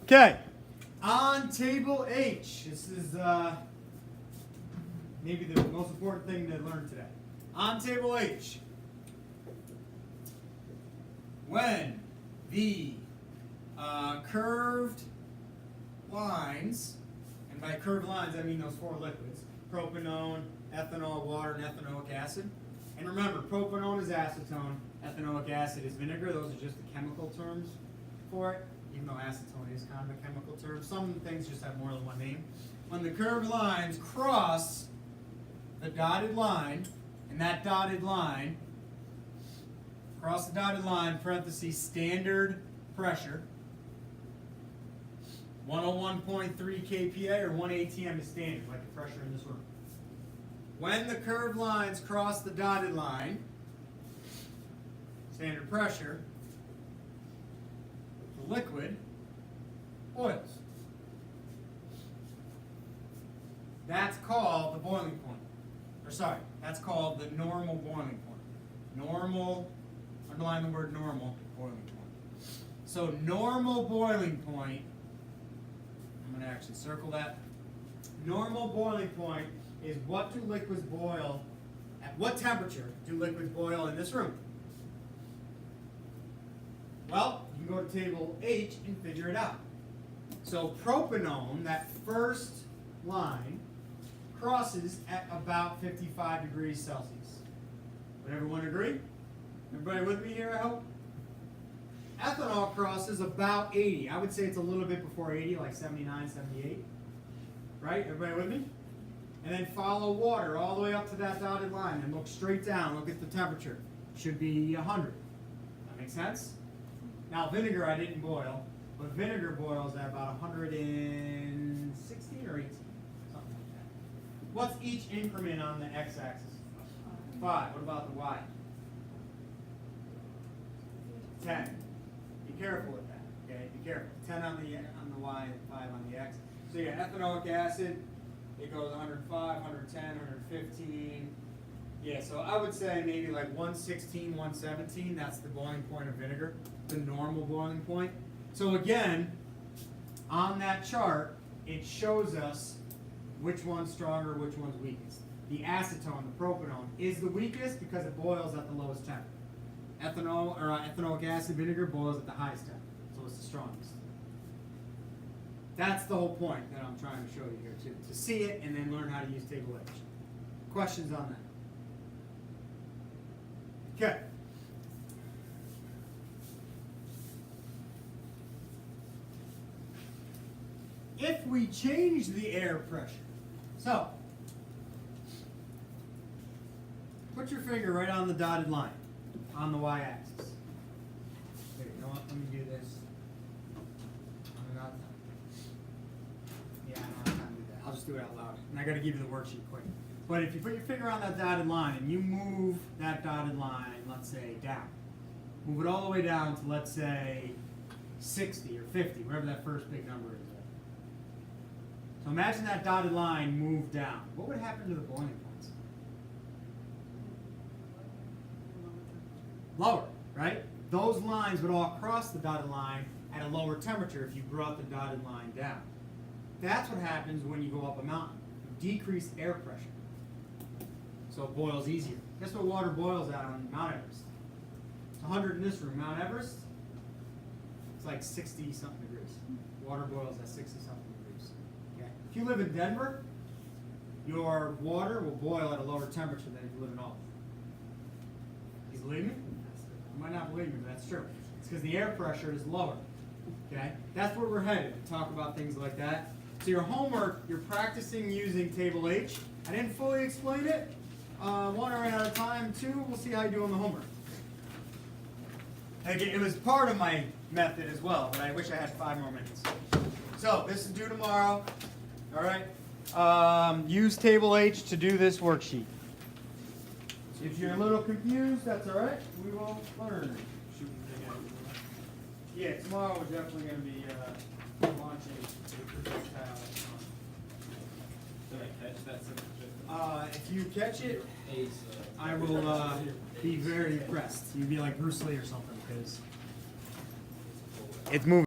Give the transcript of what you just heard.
Okay, on table H, this is maybe the most important thing to learn today. On table H, when the curved lines, and by curved lines I mean those four liquids, propanone, ethanol, water, and ethanoic acid. And remember, propanone is acetone, ethanoic acid is vinegar. Those are just the chemical terms for it, even though acetone is kind of a chemical term. Some things just have more than one name. When the curved lines cross the dotted line, and that dotted line, across the dotted line, parentheses, standard pressure, 101.3 kPa or 1 atm is standard, like the pressure in this room. When the curved lines cross the dotted line, standard pressure, the liquid boils. That's called the boiling point. Or sorry, that's called the normal boiling point. Normal, underline the word normal, boiling point. So normal boiling point, I'm going to actually circle that. Normal boiling point is what do liquids boil, at what temperature do liquids boil in this room? Well, you can go to table H and figure it out. So propanone, that first line, crosses at about 55 degrees Celsius. Would everyone agree? Everybody with me here, I hope? Ethanol crosses about 80. I would say it's a little bit before 80, like 79, 78. Right? Everybody with me? And then follow water all the way up to that dotted line and look straight down. Look at the temperature. Should be 100. That makes sense? Now vinegar I didn't boil, but vinegar boils at about 116 or 18. Something like that. What's each increment on the x-axis? 5. What about the y? 10. Be careful with that. Okay? Be careful. 10 on the y and 5 on the x. So yeah, ethanoic acid, it goes 105, 110, 115. Yeah, so I would say maybe like 116, 117, that's the boiling point of vinegar, the normal boiling point. So again, on that chart, it shows us which one's stronger, which one's weakest. The acetone, the propanone, is the weakest because it boils at the lowest temperature. Ethanol, or ethanoic acid vinegar boils at the highest temperature, so it's the strongest. That's the whole point that I'm trying to show you here too, to see it and then learn how to use table H. Questions on that? Okay. If we change the air pressure, so put your finger right on the dotted line on the y-axis. Here, you know what? Let me do this. Yeah, I don't have time to do that. I'll just do it out loud. And I got to give you the worksheet quick. But if you put your finger on that dotted line and you move that dotted line, let's say, down. Move it all the way down to, let's say, 60 or 50, wherever that first big number is. So imagine that dotted line moved down. What would happen to the boiling points? Lower, right? Those lines would all cross the dotted line at a lower temperature if you brought the dotted line down. That's what happens when you go up a mountain. You decrease air pressure. So it boils easier. Guess what water boils at on Mount Everest? It's 100 in this room. Mount Everest, it's like 60-something degrees. Water boils at 60-something degrees. Okay. If you live in Denver, your water will boil at a lower temperature than if you live in Albany. You believe me? You might not believe me, but that's true. It's because the air pressure is lower. Okay? That's where we're headed. We talk about things like that. So your homework, you're practicing using table H. I didn't fully explain it. One, I ran out of time. Two, we'll see how you do on the homework. Again, it was part of my method as well, but I wish I had 5 more minutes. So this is due tomorrow. All right. Use table H to do this worksheet. If you're a little confused, that's all right. We will learn. Yeah, tomorrow we're definitely going to be launching the projectile. Did I catch that? If you catch it, I will be very impressed. You'd be like Bruce Lee or something because it's moving.